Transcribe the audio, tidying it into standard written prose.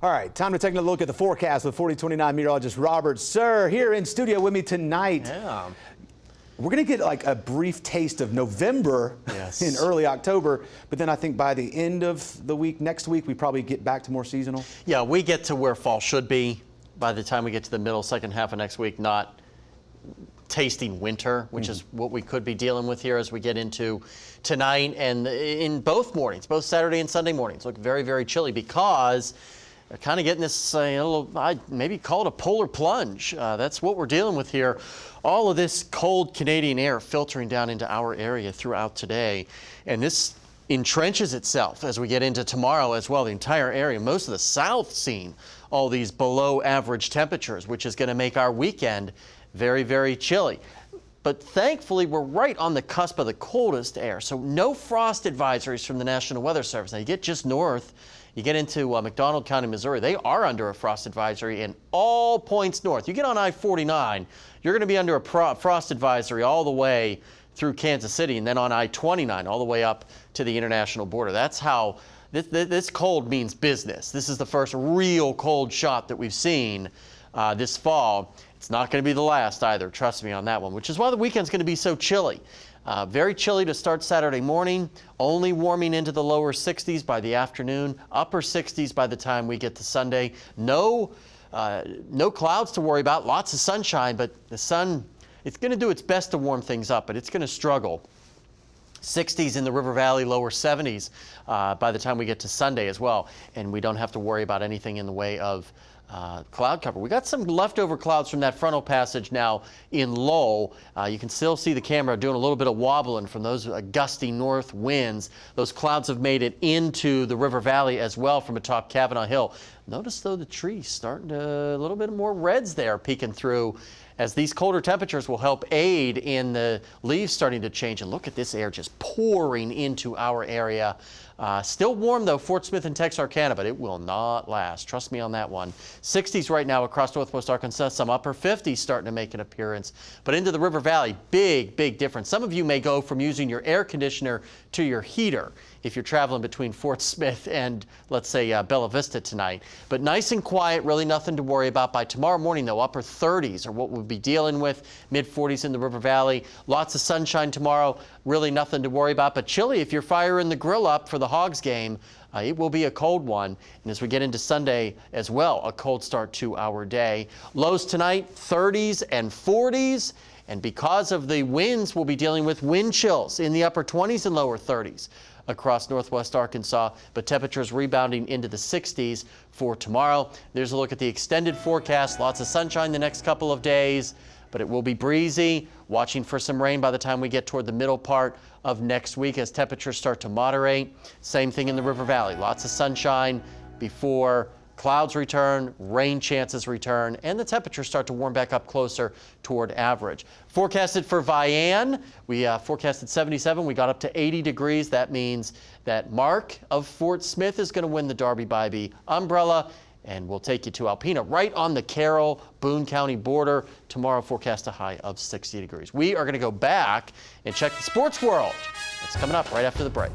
All right, time to take a look at the forecast with 4029 meteorologist Robert Suhr here in studio with me tonight. Yeah. We're going to get like a brief taste of November in early October, but then I think by the end of the week, next week, we probably get back to more seasonal. Yeah, we get to where fall should be by the time we get to the middle, second half of next week, not tasting winter, which is what we could be dealing with here as we get into tonight and in both mornings, both Saturday and Sunday mornings. Look very, very chilly because they're kind of getting this, I'd maybe call it a polar plunge. That's what we're dealing with here. All of this cold Canadian air filtering down into our area throughout today. And this entrenches itself as we get into tomorrow as well. The entire area, most of the South, seeing all these below average temperatures, which is going to make our weekend very, very chilly. But thankfully, we're right on the cusp of the coldest air. So no frost advisories from the National Weather Service. Now you get just north, you get into McDonald County, Missouri. They are under a frost advisory in all points north. You get on I-49, you're going to be under a frost advisory all the way through Kansas City, and then on I-29 all the way up to the international border. That's how this cold means business. This is the first real cold shot that we've seen this fall. It's not going to be the last either, trust me on that one, which is why the weekend's going to be so chilly. Very chilly to start Saturday morning, only warming into the lower 60s by the afternoon, upper 60s by the time we get to Sunday. No clouds to worry about, lots of sunshine, but the sun, it's going to do its best to warm things up, but it's going to struggle. 60s in the River Valley, lower 70s by the time we get to Sunday as well, and we don't have to worry about anything in the way of cloud cover. We got some leftover clouds from that frontal passage now in Lowell. You can still see the camera doing a little bit of wobbling from those gusty north winds. Those clouds have made it into the River Valley as well from atop Kavanaugh Hill. Notice though the trees starting to a little bit more reds there peeking through, as these colder temperatures will help aid in the leaves starting to change. And look at this air just pouring into our area. Still warm though, Fort Smith and Texarkana, but it will not last. Trust me on that one. 60s right now across northwest Arkansas, some upper 50s starting to make an appearance. But into the River Valley, big, big difference. Some of you may go from using your air conditioner to your heater if you're traveling between Fort Smith and, let's say, Bella Vista tonight. But nice and quiet, really nothing to worry about. By tomorrow morning, though, upper 30s are what we'll be dealing with, mid-40s in the River Valley. Lots of sunshine tomorrow, really nothing to worry about. But chilly if you're firing the grill up for the Hogs game. It will be a cold one. And as we get into Sunday as well, a cold start to our day. Lows tonight, 30s and 40s. And because of the winds, we'll be dealing with wind chills in the upper 20s and lower 30s across northwest Arkansas, but temperatures rebounding into the 60s for tomorrow. There's a look at the extended forecast. Lots of sunshine the next couple of days, but it will be breezy. Watching for some rain by the time we get toward the middle part of next week as temperatures start to moderate. Same thing in the River Valley. Lots of sunshine before clouds return, rain chances return, and the temperatures start to warm back up closer toward average. Forecasted for Vian, we forecasted 77. We got up to 80 degrees. That means that Mark of Fort Smith is going to win the Darby-Bybee umbrella, and we'll take you to Alpena, right on the Carroll-Boone County border. Tomorrow, forecast a high of 60 degrees. We are going to go back and check the sports world. That's coming up right after the break.